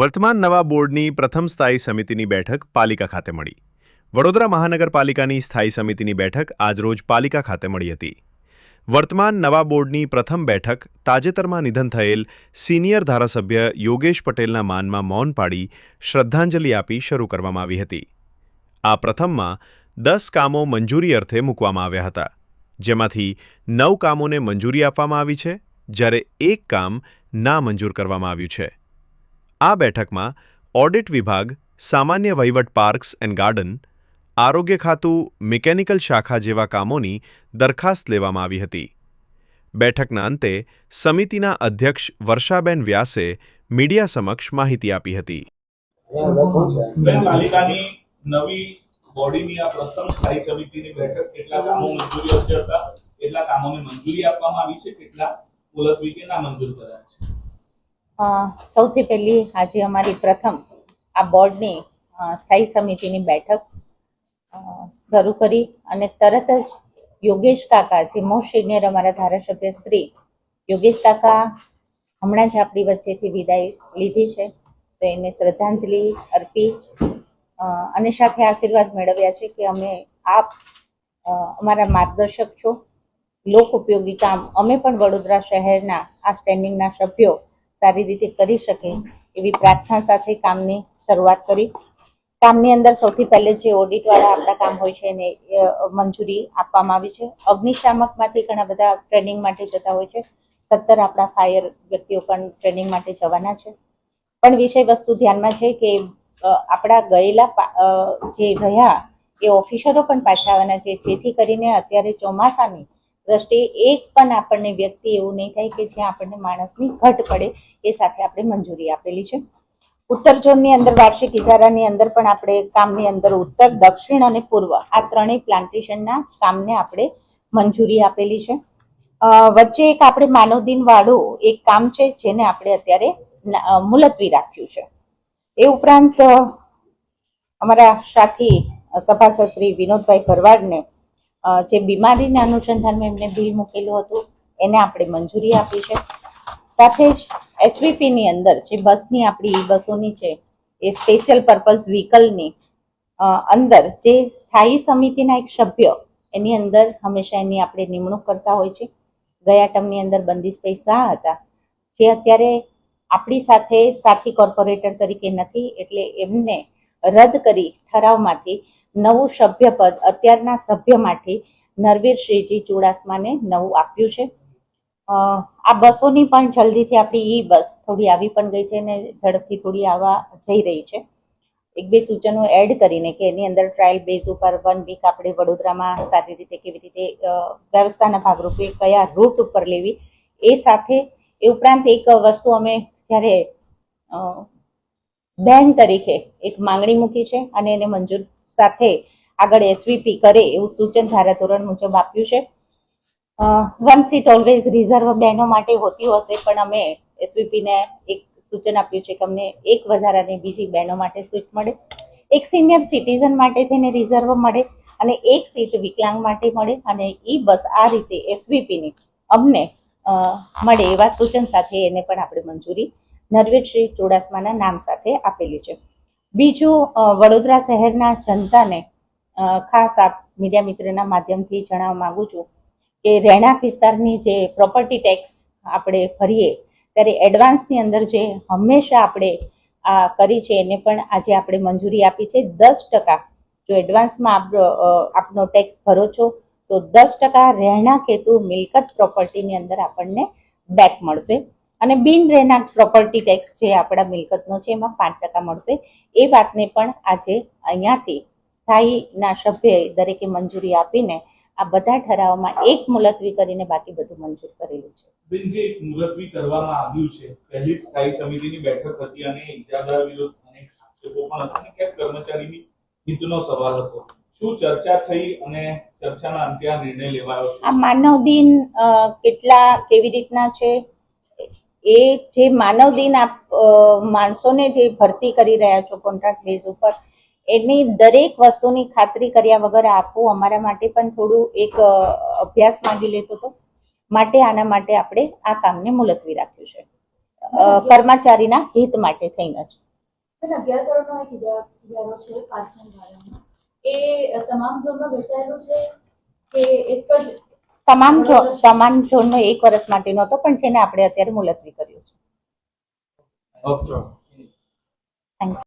વર્તમાન નવા બોર્ડની પ્રથમ સ્થાયી સમિતિની બેઠક પાલિકા ખાતે મળી. વડોદરા મહાનગરપાલિકાની સ્થાયી સમિતિની બેઠક આજરોજ પાલિકા ખાતે મળી હતી. વર્તમાન નવા બોર્ડની પ્રથમ બેઠક તાજેતરમાં નિધન થયેલ સિનિયર ધારાસભ્ય યોગેશ પટેલના માનમાં મૌન પાડી શ્રદ્ધાંજલિ આપી શરૂ કરવામાં આવી હતી. આ પ્રથમમાં 10 કામો મંજૂરી અર્થે મૂકવામાં આવ્યા હતા, જેમાંથી 9 કામોને મંજૂરી આપવામાં આવી છે, જ્યારે 1 કામ નામંજૂર કરવામાં આવ્યું છે. આ બેઠકમાં ઓડિટ વિભાગ, સામાન્ય વહીવટ, પાર્ક્સ એન્ડ ગાર્ડન, આરોગ્ય ખાતું, મિકેનિકલ શાખા જેવા કામોની દરખાસ્ત લેવામાં આવી હતી. બેઠકના અંતે સમિતિના અધ્યક્ષ વર્ષાબેન વ્યાસે મીડિયા સમક્ષ માહિતી આપી હતી. પાલિકાની નવી બોડીની આ પ્રથમ સ્થાયી સમિતિની બેઠક કેટલા કામો મંજૂરી અર્થે હતા, કેટલા કામોને મંજૂરી આપવામાં આવી છે, કેટલા મુલતવી કે નામંજૂર કરાયા છે? સૌથી પહેલી આજે અમારી પ્રથમ આ બોર્ડની સ્થાયી સમિતિની બેઠક શરૂ કરી અને તરત જ યોગેશ કાકા, જે મોસ્ટ સિનિયર અમારા ધારાસભ્ય શ્રી યોગેશ કાકા હમણાં જ આપણી વચ્ચેથી વિદાય લીધી છે, તો એને શ્રદ્ધાંજલિ અર્પી અને સાથે આશીર્વાદ મેળવ્યા છે કે અમે આપ અમારા માર્ગદર્શક છો, લોક ઉપયોગી કામ અમે પણ વડોદરા શહેરના આ સ્ટેન્ડિંગના સભ્યો સારી રીતે કરી શકે એવી પ્રાર્થના સાથે કામની શરૂઆત કરી. કામની અંદર સૌથી પહેલે જે ઓડિટવાળા આપણા કામ હોય છે એને મંજૂરી આપવામાં આવી છે. અગ્નિશામકમાંથી ઘણા બધા ટ્રેનિંગ માટે જતા હોય છે. 17 આપણા ફાયર વ્યક્તિઓ પણ ટ્રેનિંગ માટે જવાના છે. પણ વિષય વસ્તુ ધ્યાનમાં છે કે આપણા ગયેલા જે રહ્યા એ ઓફિસરો પણ પાછા આવવાના છે, જેથી કરીને અત્યારે ચોમાસાની દ્રષ્ટિએ એક પણ આપણને વ્યક્તિ એવું નહીં થાય કે જ્યાં આપણને માણસની ઘટ પડે, એ સાથે આપણે મંજૂરી આપેલી છે. ઉત્તર ઝોનની અંદર વાર્ષિક ઇજારાની અંદર પણ આપણે કામની અંદર ઉત્તર, દક્ષિણ અને પૂર્વ આ ત્રણેય પ્લાન્ટેશનના કામને આપણે મંજૂરી આપેલી છે. વચ્ચે એક આપણે માનવદિન વાળું એક કામ છે જેને આપણે અત્યારે મુલતવી રાખ્યું છે. એ ઉપરાંત અમારા સાથી સભાસદ શ્રી વિનોદભાઈ ભરવાડને જે બીમારીના અનુસંધાનમાં એમને બિલ મૂકેલું હતું એને આપણે મંજૂરી આપી છે. સાથે જ એસવીપીની અંદર જે બસની આપણી બસોની છે એ સ્પેશિયલ પર્પઝ વ્હીકલની અંદર જે સ્થાયી સમિતિના એક સભ્ય એની અંદર હંમેશા એની આપણે નિમણૂક કરતા હોય છે. ગયા ટર્મની અંદર બંદીશભાઈ શાહ હતા, જે અત્યારે આપણી સાથે સાથી કોર્પોરેટર તરીકે નથી, એટલે એમને રદ કરી ઠરાવમાંથી નવું સભ્યપદ અત્યારના સભ્યમાંથી નરવીરસિંહજી ચુડાસમાને નવું આપ્યું છે. આ બસોની પણ જલ્દીથી આપણી ઈ બસ થોડી આવી પણ ગઈ છે અને ઝડપથી થોડી આવવા જઈ રહી છે. 1-2 સૂચનો એડ કરીને કે એની અંદર ટ્રાયલ બેઝ ઉપર 1 વીક આપણે વડોદરામાં સારી રીતે કેવી રીતે વ્યવસ્થાના ભાગરૂપે કયા રૂટ ઉપર લેવી, એ સાથે એ ઉપરાંત એક વસ્તુ અમે જ્યારે બેન તરીકે એક માંગણી મૂકી છે અને એને મંજૂર સાથે આગળ એસવીપી કરે એવું સૂચન ધારાધોરણ મુજબ આપ્યું છે. 1 સીટ ઓલવેઝ રિઝર્વ બહેનો માટે હોતી હશે, પણ અમે એસવીપીને એક સૂચન આપ્યું છે કે અમને એક વધારાની બીજી બહેનો માટે સીટ મળે, એક સિનિયર સિટીઝન માટે તેને રિઝર્વ મળે અને એક સીટ વિકલાંગ માટે મળે, અને ઈ બસ આ રીતે એસવીપીની અમને મળે એવા સૂચન સાથે એને પણ આપણે મંજૂરી નરવીરસિંહ ચુડાસમાના નામ સાથે આપેલી છે. બીજું, વડોદરા શહેરના જનતાને ખાસ આપ મીડિયા મિત્રના માધ્યમથી જણાવવા માગું છું કે રહેણાંક વિસ્તારની જે પ્રોપર્ટી ટેક્સ આપણે ભરીએ ત્યારે એડવાન્સની અંદર જે હંમેશા આપણે આ કરી છે એને પણ આજે આપણે મંજૂરી આપી છે. 10% જો એડવાન્સમાં આપનો ટેક્સ ભરો છો તો 10% રહેણાંક હેતુ મિલકત પ્રોપર્ટીની અંદર આપણને બેક મળશે, અને બિન રહેણાંક પ્રોપર્ટી ટેક્સ જે આપણા મિલકતનો છે એમાં 5% મળશે. એ વાતને પણ આજે અહીંયાથી સ્થાયીના સભ્યએ દરેકે મંજૂરી આપીને આ બધા ઠરાવમાં એક મુલતવી કરીને બાકી બધું મંજૂર કરેલું છે. જે મુલતવી કરવામાં આવ્યું છે, પહેલી સ્થાયી સમિતિની બેઠક હતી અને ઇજાદાર વિરુદ્ધ અનેક આક્ષેપો પણ હતા અને ક્યાંક કર્મચારીની હિતનો સવાલ હતો. શું ચર્ચા થઈ અને ચર્ચાના અંતે આ નિર્ણય લેવાયો છે? આ માનવ દિન કેવી રીતના છે, એ જે માનવ દિન આપ માણસોને જે ભરતી કરી રહ્યા છો કોન્ટ્રાક્ટ બેઝ ઉપર, એની દરેક વસ્તુની ખાતરી કર્યા વગર આપવું અમારા માટે પણ થોડું એક અભ્યાસ માંગી લેતો હતો. માટે આના માટે આપણે આ કામને મુલતવી રાખ્યું છે, કર્મચારીના હિત માટે થઈને જ. બેન 11 કરોડનો એક ઇજારો છે પાર્કિંગ ભાડાનો એ તમામ ઝોનમાં વેચાયેલું છે કે એક જ તમામ ઝોનનો 1 વર્ષ માટેનો હતો, પણ જેને આપણે અત્યારે મુલતવી કર્યો છે. ઓકે. Thank you.